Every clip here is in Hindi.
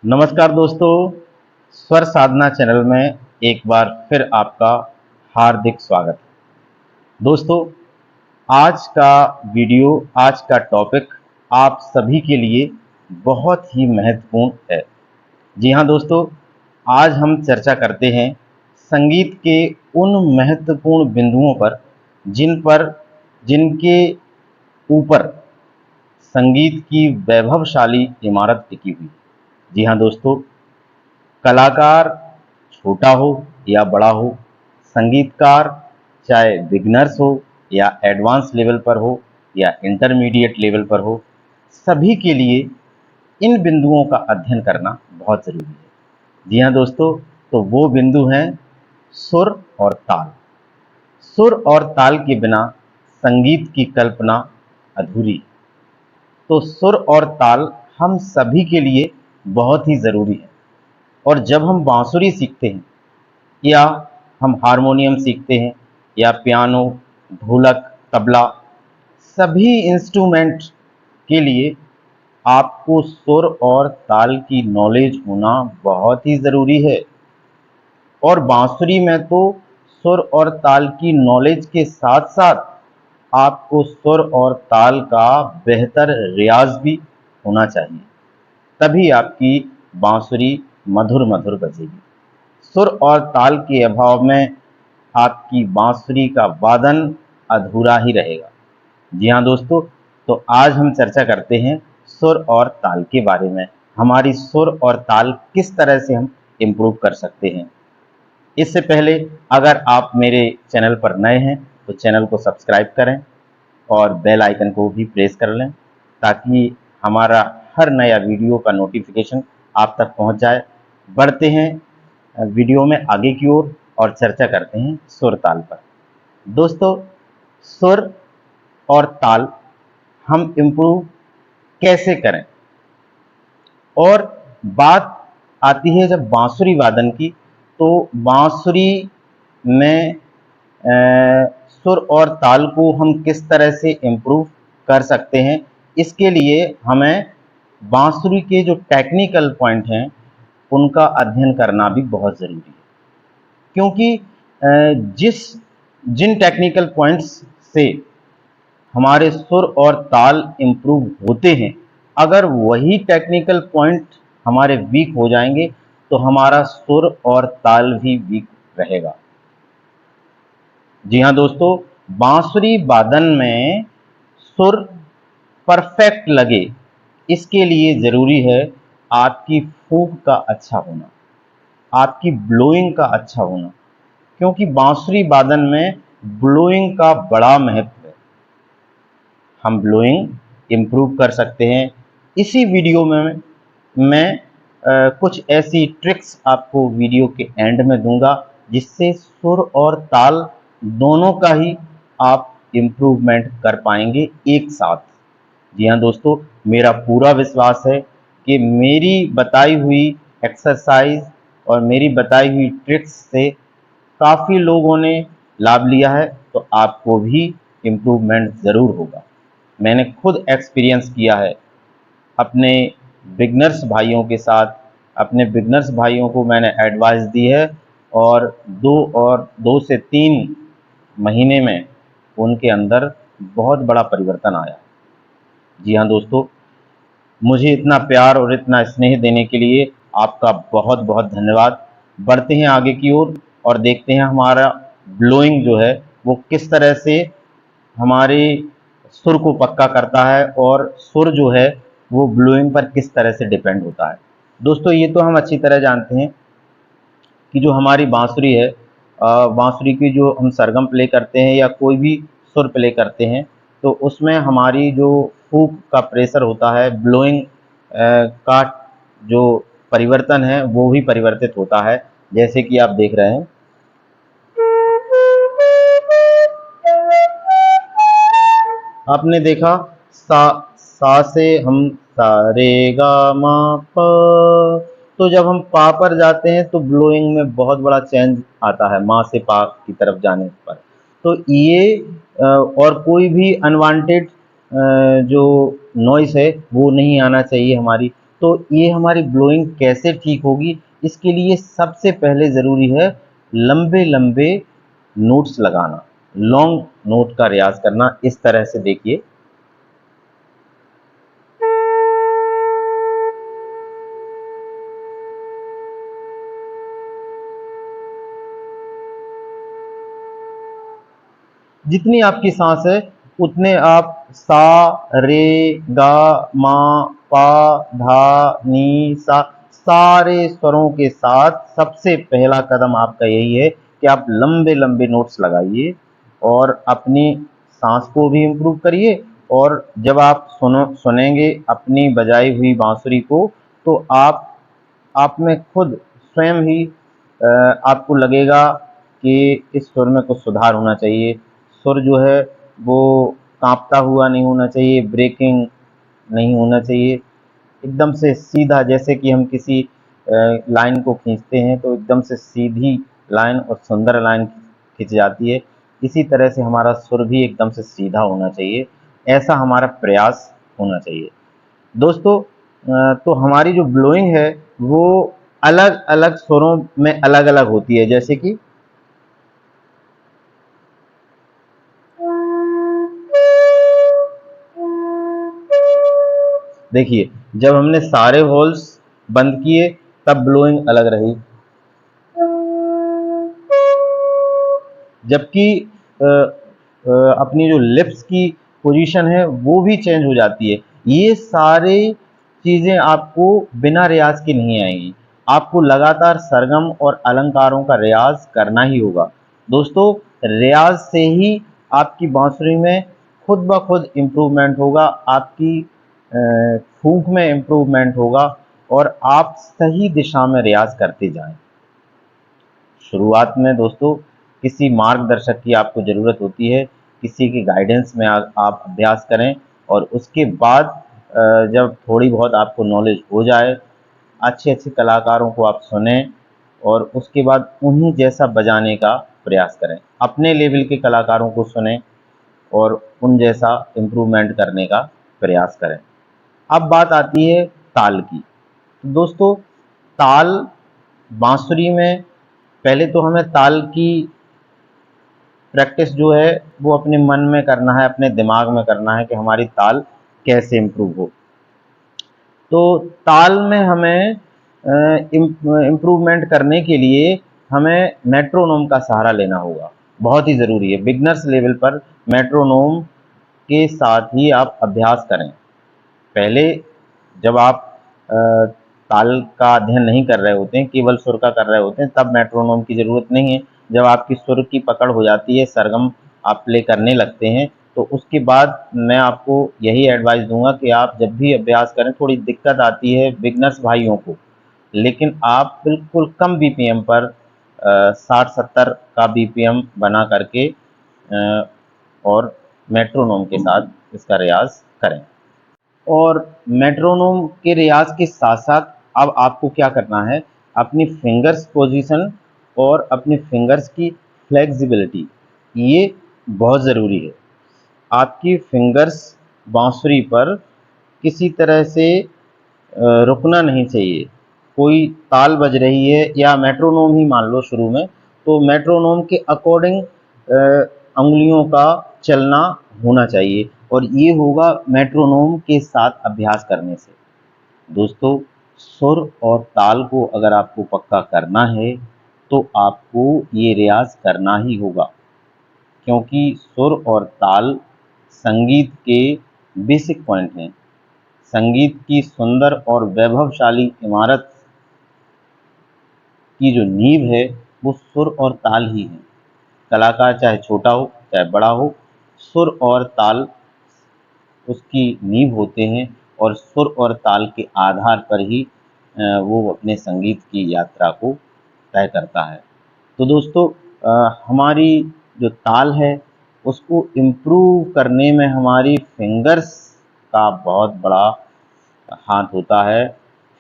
नमस्कार दोस्तों, स्वर साधना चैनल में एक बार फिर आपका हार्दिक स्वागत है। दोस्तों, आज का वीडियो, आज का टॉपिक आप सभी के लिए बहुत ही महत्वपूर्ण है। जी हाँ दोस्तों, आज हम चर्चा करते हैं संगीत के उन महत्वपूर्ण बिंदुओं पर जिनके ऊपर संगीत की वैभवशाली इमारत टिकी हुई। जी हाँ दोस्तों, कलाकार छोटा हो या बड़ा हो, संगीतकार चाहे बिगनर्स हो या एडवांस लेवल पर हो या इंटरमीडिएट लेवल पर हो, सभी के लिए इन बिंदुओं का अध्ययन करना बहुत ज़रूरी है। जी हाँ दोस्तों, तो वो बिंदु हैं सुर और ताल। सुर और ताल के बिना संगीत की कल्पना अधूरी है। तो सुर और ताल हम सभी के लिए बहुत ही ज़रूरी है। और जब हम बांसुरी सीखते हैं या हम हारमोनियम सीखते हैं या पियानो, ढोलक, तबला, सभी इंस्ट्रूमेंट के लिए आपको सुर और ताल की नॉलेज होना बहुत ही ज़रूरी है। और बांसुरी में तो सुर और ताल की नॉलेज के साथ साथ आपको सुर और ताल का बेहतर रियाज भी होना चाहिए, तभी आपकी बांसुरी मधुर मधुर बजेगी। सुर और ताल के अभाव में आपकी बांसुरी का वादन अधूरा ही रहेगा। जी हाँ दोस्तों, तो आज हम चर्चा करते हैं सुर और ताल के बारे में। हमारी सुर और ताल किस तरह से हम इम्प्रूव कर सकते हैं। इससे पहले अगर आप मेरे चैनल पर नए हैं तो चैनल को सब्सक्राइब करें और बेल आइकन को भी प्रेस कर लें, ताकि हमारा हर नया वीडियो का नोटिफिकेशन आप तक पहुंच जाए। बढ़ते हैं वीडियो में आगे की ओर और चर्चा करते हैं सुर ताल पर। दोस्तों, सुर और ताल हम इम्प्रूव कैसे करें, और बात आती है जब बांसुरी वादन की, तो बांसुरी में सुर और ताल को हम किस तरह से इम्प्रूव कर सकते हैं। इसके लिए हमें बांसुरी के जो टेक्निकल पॉइंट हैं उनका अध्ययन करना भी बहुत ज़रूरी है, क्योंकि जिस जिन टेक्निकल पॉइंट्स से हमारे सुर और ताल इम्प्रूव होते हैं, अगर वही टेक्निकल पॉइंट हमारे वीक हो जाएंगे तो हमारा सुर और ताल भी वीक रहेगा। जी हाँ दोस्तों, बांसुरी वादन में सुर परफेक्ट लगे, इसके लिए ज़रूरी है आपकी फूंक का अच्छा होना, आपकी ब्लोइंग का अच्छा होना, क्योंकि बांसुरी वादन में ब्लोइंग का बड़ा महत्व है। हम ब्लोइंग इम्प्रूव कर सकते हैं। इसी वीडियो में मैं कुछ ऐसी ट्रिक्स आपको वीडियो के एंड में दूंगा, जिससे सुर और ताल दोनों का ही आप इम्प्रूवमेंट कर पाएंगे एक साथ। जी हाँ दोस्तों, मेरा पूरा विश्वास है कि मेरी बताई हुई एक्सरसाइज और मेरी बताई हुई ट्रिक्स से काफ़ी लोगों ने लाभ लिया है, तो आपको भी इम्प्रूवमेंट ज़रूर होगा। मैंने खुद एक्सपीरियंस किया है अपने बिगनर्स भाइयों के साथ। अपने बिगनर्स भाइयों को मैंने एडवाइस दी है, और 2 से 3 महीने में उनके अंदर बहुत बड़ा परिवर्तन आया। जी हाँ दोस्तों, मुझे इतना प्यार और इतना स्नेह देने के लिए आपका बहुत बहुत धन्यवाद। बढ़ते हैं आगे की ओर और देखते हैं हमारा ब्लोइंग जो है वो किस तरह से हमारे सुर को पक्का करता है, और सुर जो है वो ब्लोइंग पर किस तरह से डिपेंड होता है। दोस्तों, ये तो हम अच्छी तरह जानते हैं कि जो हमारी बांसुरी है, बांसुरी की जो हम सरगम प्ले करते हैं या कोई भी सुर प्ले करते हैं, तो उसमें हमारी जो फूक का प्रेशर होता है, ब्लोइंग का जो परिवर्तन है वो भी परिवर्तित होता है। जैसे कि आप देख रहे हैं, आपने देखा सा सा से हम सा रे गा मा प, तो जब हम पा पर जाते हैं तो ब्लोइंग में बहुत बड़ा चेंज आता है मा से पा की तरफ जाने पर। तो ये और कोई भी अनवांटेड जो नॉइस है वो नहीं आना चाहिए हमारी। तो ये हमारी ब्लोइंग कैसे ठीक होगी, इसके लिए सबसे पहले ज़रूरी है लंबे लंबे नोट्स लगाना, लॉन्ग नोट का रियाज करना। इस तरह से देखिए, जितनी आपकी सांस है उतने आप सा, रे, गा, मा, पा, धा, नी, सा, सारे स्वरों के साथ सबसे पहला कदम आपका यही है कि आप लंबे लंबे नोट्स लगाइए और अपनी सांस को भी इम्प्रूव करिए। और जब आप सुनेंगे अपनी बजाई हुई बांसुरी को, तो आप में खुद स्वयं ही आपको लगेगा कि इस सुर में कुछ सुधार होना चाहिए। सुर जो है वो कांपता हुआ नहीं होना चाहिए, ब्रेकिंग नहीं होना चाहिए, एकदम से सीधा, जैसे कि हम किसी लाइन को खींचते हैं तो एकदम से सीधी लाइन और सुंदर लाइन खिंच जाती है। इसी तरह से हमारा सुर भी एकदम से सीधा होना चाहिए, ऐसा हमारा प्रयास होना चाहिए। दोस्तों, तो हमारी जो ब्लोइंग है वो अलग अलग स्वरों में अलग अलग होती है। जैसे कि देखिए, जब हमने सारे होल्स बंद किए तब ब्लोइंग अलग रही, जबकि अपनी जो लिप्स की पोजीशन है वो भी चेंज हो जाती है। ये सारी चीज़ें आपको बिना रियाज के नहीं आएंगी, आपको लगातार सरगम और अलंकारों का रियाज करना ही होगा। दोस्तों, रियाज से ही आपकी बांसुरी में खुद ब खुद इम्प्रूवमेंट होगा, आपकी फूंक में इम्प्रूवमेंट होगा और आप सही दिशा में रियाज करते जाएं। शुरुआत में दोस्तों किसी मार्गदर्शक की आपको ज़रूरत होती है, किसी की गाइडेंस में आप अभ्यास करें और उसके बाद जब थोड़ी बहुत आपको नॉलेज हो जाए, अच्छे अच्छे कलाकारों को आप सुने और उसके बाद उन्हीं जैसा बजाने का प्रयास करें। अपने लेवल के कलाकारों को सुने और उन जैसा इम्प्रूवमेंट करने का प्रयास करें। अब बात आती है ताल की। तो दोस्तों, ताल बांसुरी में पहले तो हमें ताल की प्रैक्टिस जो है वो अपने मन में करना है, अपने दिमाग में करना है कि हमारी ताल कैसे इम्प्रूव हो। तो ताल में हमें इम्प्रूवमेंट करने के लिए हमें मेट्रोनोम का सहारा लेना होगा, बहुत ही ज़रूरी है। बिगनर्स लेवल पर मेट्रोनोम के साथ ही आप अभ्यास करें। पहले जब आप ताल का अध्ययन नहीं कर रहे होते हैं, केवल सुर का कर रहे होते हैं, तब मेट्रोनोम की ज़रूरत नहीं है। जब आपकी सुर की पकड़ हो जाती है, सरगम आप प्ले करने लगते हैं, तो उसके बाद मैं आपको यही एडवाइस दूंगा कि आप जब भी अभ्यास करें, थोड़ी दिक्कत आती है बिगनर्स भाइयों को, लेकिन आप बिल्कुल कम बीपीएम पर 60-70 का बीपीएम बना करके और मेट्रोनोम के साथ इसका रियाज करें। और मेट्रोनोम के रियाज के साथ साथ अब आपको क्या करना है, अपनी फिंगर्स पोजीशन और अपनी फिंगर्स की फ्लेक्सिबिलिटी, ये बहुत ज़रूरी है। आपकी फिंगर्स बांसुरी पर किसी तरह से रुकना नहीं चाहिए। कोई ताल बज रही है या मेट्रोनोम ही मान लो शुरू में, तो मेट्रोनोम के अकॉर्डिंग अंगुलियों का चलना होना चाहिए और ये होगा मेट्रोनोम के साथ अभ्यास करने से। दोस्तों, सुर और ताल को अगर आपको पक्का करना है तो आपको ये रियाज करना ही होगा, क्योंकि सुर और ताल संगीत के बेसिक पॉइंट हैं। संगीत की सुंदर और वैभवशाली इमारत की जो नींव है वो सुर और ताल ही है। कलाकार चाहे छोटा हो चाहे बड़ा हो, सुर और ताल उसकी नींव होते हैं और सुर और ताल के आधार पर ही वो अपने संगीत की यात्रा को तय करता है। तो दोस्तों, हमारी जो ताल है उसको इम्प्रूव करने में हमारी फिंगर्स का बहुत बड़ा हाथ होता है।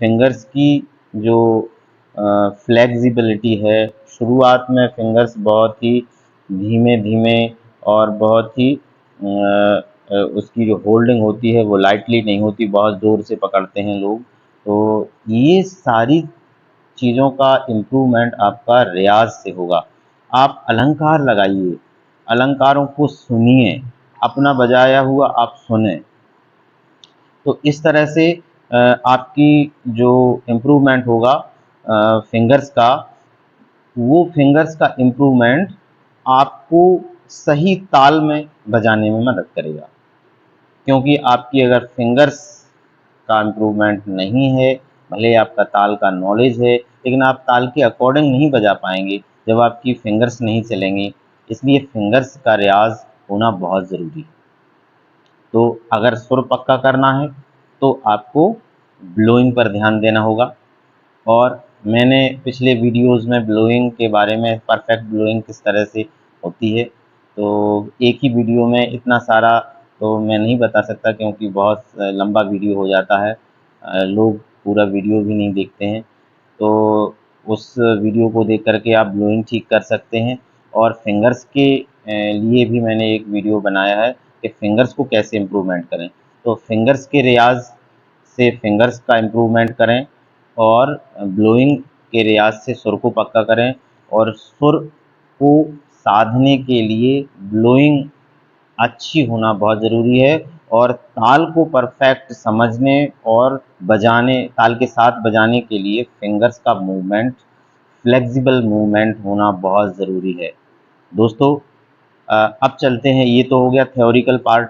फिंगर्स की जो फ्लेक्सिबिलिटी है, शुरुआत में फिंगर्स बहुत ही धीमे धीमे और बहुत ही उसकी जो होल्डिंग होती है वो लाइटली नहीं होती, बहुत ज़ोर से पकड़ते हैं लोग। तो ये सारी चीज़ों का इम्प्रूवमेंट आपका रियाज से होगा। आप अलंकार लगाइए, अलंकारों को सुनिए, अपना बजाया हुआ आप सुने, तो इस तरह से आपकी जो इम्प्रूवमेंट होगा फिंगर्स का, वो फिंगर्स का इम्प्रूवमेंट आपको सही ताल में बजाने में मदद करेगा। क्योंकि आपकी अगर फिंगर्स का इम्प्रूवमेंट नहीं है, भले ही आपका ताल का नॉलेज है, लेकिन आप ताल के अकॉर्डिंग नहीं बजा पाएंगे जब आपकी फिंगर्स नहीं चलेंगी। इसलिए फिंगर्स का रियाज होना बहुत ज़रूरी है। तो अगर सुर पक्का करना है तो आपको ब्लोइंग पर ध्यान देना होगा। और मैंने पिछले वीडियोस में ब्लोइंग के बारे में, परफेक्ट ब्लोइंग किस तरह से होती है, तो एक ही वीडियो में इतना सारा तो मैं नहीं बता सकता, क्योंकि बहुत लंबा वीडियो हो जाता है, लोग पूरा वीडियो भी नहीं देखते हैं। तो उस वीडियो को देख करके आप ब्लोइंग ठीक कर सकते हैं। और फिंगर्स के लिए भी मैंने एक वीडियो बनाया है कि फिंगर्स को कैसे इम्प्रूवमेंट करें। तो फिंगर्स के रियाज से फिंगर्स का इम्प्रूवमेंट करें, और ब्लोइंग के रियाज से सुर को पक्का करें। और सुर को साधने के लिए ब्लोइंग अच्छी होना बहुत ज़रूरी है, और ताल को परफेक्ट समझने और बजाने, ताल के साथ बजाने के लिए फिंगर्स का मूवमेंट, फ्लेक्सिबल मूवमेंट होना बहुत ज़रूरी है। दोस्तों, अब चलते हैं, ये तो हो गया थ्योरिकल पार्ट।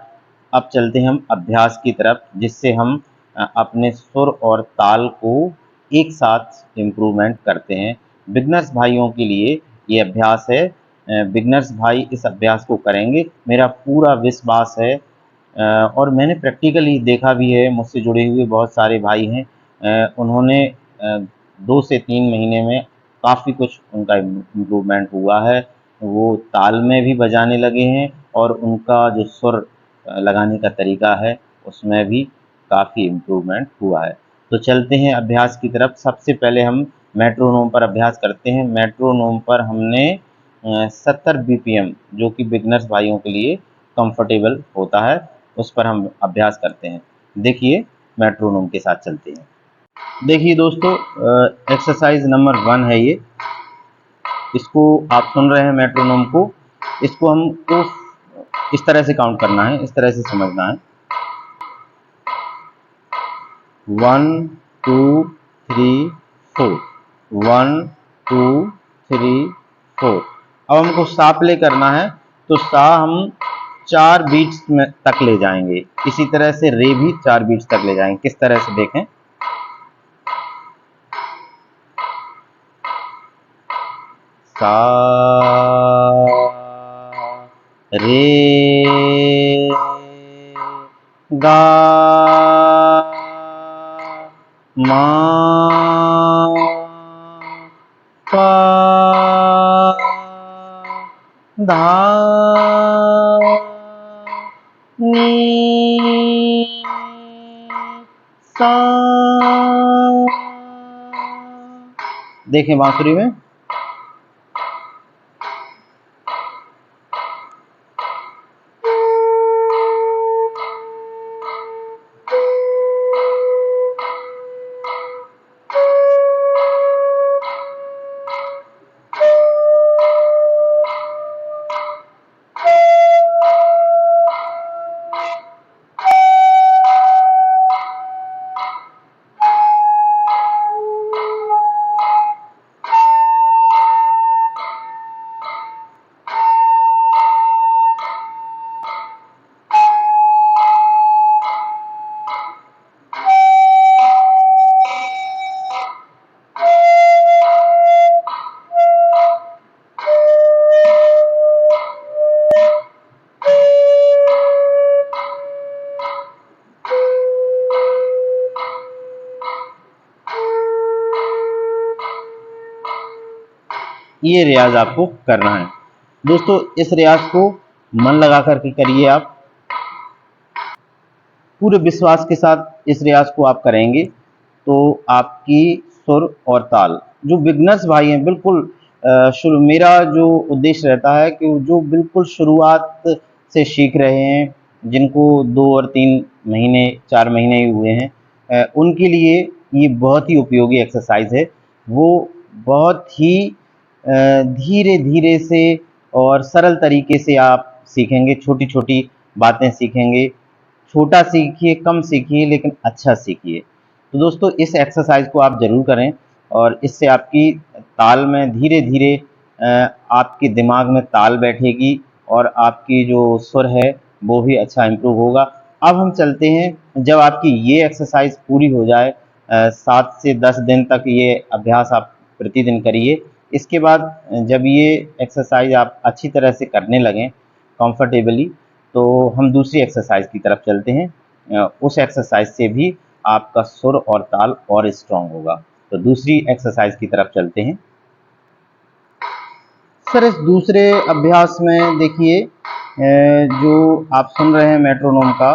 अब चलते हैं हम अभ्यास की तरफ, जिससे हम अपने सुर और ताल को एक साथ इम्प्रूवमेंट करते हैं। बिगनर्स भाइयों के लिए ये अभ्यास है। बिगनर्स भाई इस अभ्यास को करेंगे, मेरा पूरा विश्वास है। और मैंने प्रैक्टिकली देखा भी है, मुझसे जुड़े हुए बहुत सारे भाई हैं, उन्होंने 2 से 3 महीने में काफ़ी कुछ उनका इम्प्रूवमेंट हुआ है। वो ताल में भी बजाने लगे हैं, और उनका जो सुर लगाने का तरीका है उसमें भी काफ़ी इम्प्रूवमेंट हुआ है। तो चलते हैं अभ्यास की तरफ। सबसे पहले हम मेट्रोनोम पर अभ्यास करते हैं। मेट्रोनोम पर हमने 70 बीपीएम, जो कि बिगनर्स भाइयों के लिए कंफर्टेबल होता है, उस पर हम अभ्यास करते हैं। देखिए, मेट्रोनोम के साथ चलते हैं। देखिए दोस्तों, एक्सरसाइज नंबर 1 है ये। इसको आप सुन रहे हैं मेट्रोनोम को, इसको हमको इस तरह से काउंट करना है, इस तरह से समझना है। 1 2 3 4, 1 2 3 4। अब हमको सा प्ले करना है, तो सा हम 4 बीट्स में तक ले जाएंगे। इसी तरह से रे भी 4 बीट्स तक ले जाएंगे। किस तरह से, देखें। सा रे गा मा पा धा नी सा। देखें बांसुरी में, ये रियाज आपको करना है। दोस्तों, इस रियाज को मन लगा करके करिए। आप पूरे विश्वास के साथ इस रियाज को आप करेंगे तो आपकी सुर और ताल, जो बिगनर्स भाई हैं, बिल्कुल शुरू, मेरा जो उद्देश्य रहता है कि जो बिल्कुल शुरुआत से सीख रहे हैं, जिनको 2 और 3 महीने 4 महीने ही हुए हैं, उनके लिए ये बहुत ही उपयोगी एक्सरसाइज है। वो बहुत ही धीरे धीरे से और सरल तरीके से आप सीखेंगे, छोटी छोटी बातें सीखेंगे। छोटा सीखिए, कम सीखिए, लेकिन अच्छा सीखिए। तो दोस्तों, इस एक्सरसाइज को आप ज़रूर करें और इससे आपकी ताल में धीरे धीरे आपके दिमाग में ताल बैठेगी और आपकी जो सुर है वो भी अच्छा इम्प्रूव होगा। अब हम चलते हैं, जब आपकी ये एक्सरसाइज पूरी हो जाए, 7 से 10 दिन तक ये अभ्यास आप प्रतिदिन करिए। इसके बाद जब ये एक्सरसाइज आप अच्छी तरह से करने लगें कंफर्टेबली, तो हम दूसरी एक्सरसाइज की तरफ चलते हैं। उस एक्सरसाइज से भी आपका सुर और ताल और स्ट्रांग होगा। तो दूसरी एक्सरसाइज की तरफ चलते हैं। सर, इस दूसरे अभ्यास में देखिए, जो आप सुन रहे हैं मेट्रोनोम का,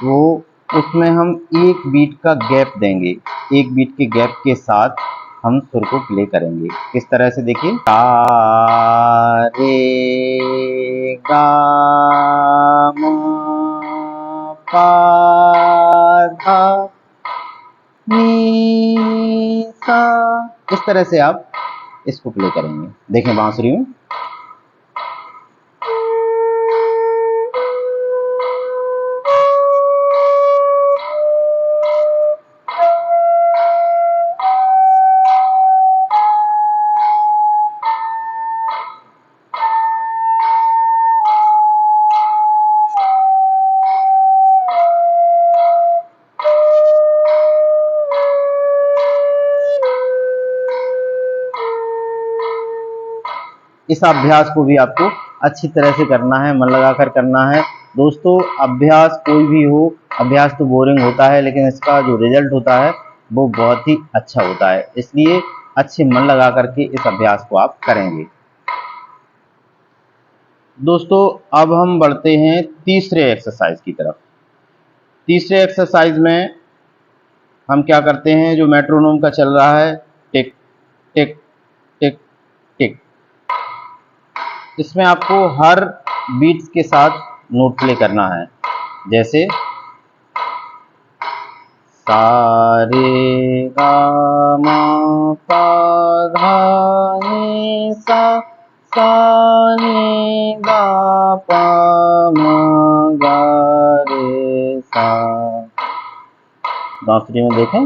वो उसमें हम एक बीट का गैप देंगे। एक बीट के गैप के साथ हम सुर को प्ले करेंगे। किस तरह से, देखिए, सा रे गा मा पा धा नी सा, इस तरह से आप इसको प्ले करेंगे। देखें बांसुरी में। इस अभ्यास को भी आपको अच्छी तरह से करना है, मन लगाकर करना है। दोस्तों, अभ्यास कोई भी हो, अभ्यास तो बोरिंग होता है, लेकिन इसका जो रिजल्ट होता है वो बहुत ही अच्छा होता है। इसलिए अच्छे मन लगा करके इस अभ्यास को आप करेंगे। दोस्तों, अब हम बढ़ते हैं तीसरे एक्सरसाइज की तरफ। तीसरे एक्सरसाइज में हम क्या करते हैं, जो मेट्रोनोम का चल रहा है, टिक टिक टिक टिक, इसमें आपको हर बीट्स के साथ नोट प्ले करना है। जैसे सा रे गा मा पा धा नी सा, सा नी गा पा मा गा रे सा। बांसुरी में देखें।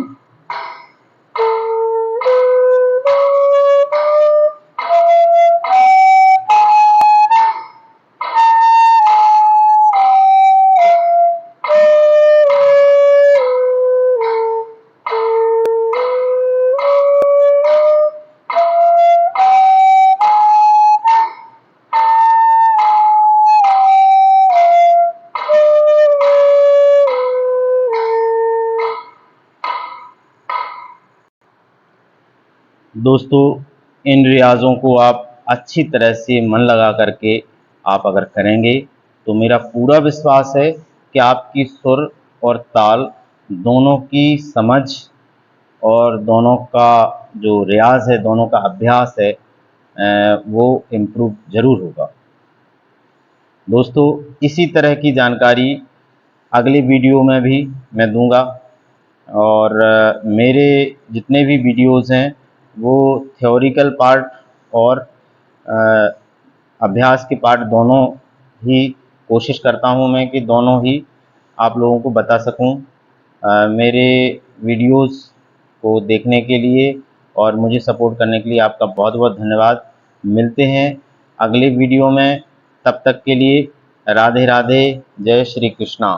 दोस्तों, इन रियाज़ों को आप अच्छी तरह से मन लगा करके आप अगर करेंगे, तो मेरा पूरा विश्वास है कि आपकी सुर और ताल दोनों की समझ और दोनों का जो रियाज़ है, दोनों का अभ्यास है, वो इम्प्रूव ज़रूर होगा। दोस्तों, इसी तरह की जानकारी अगले वीडियो में भी मैं दूंगा, और मेरे जितने भी वीडियोज़ हैं वो थ्योरिकल पार्ट और अभ्यास के पार्ट दोनों ही कोशिश करता हूं मैं कि दोनों ही आप लोगों को बता सकूं। मेरे वीडियोज़ को देखने के लिए और मुझे सपोर्ट करने के लिए आपका बहुत बहुत धन्यवाद। मिलते हैं अगले वीडियो में, तब तक के लिए राधे राधे, जय श्री कृष्णा।